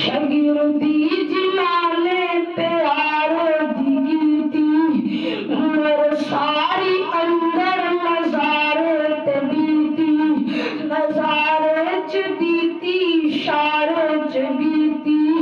शगिरदी जलाले प्यारो दिगीती मर सारी अंदर नजारे ते बीती नजारे च बीती इशारे च बीती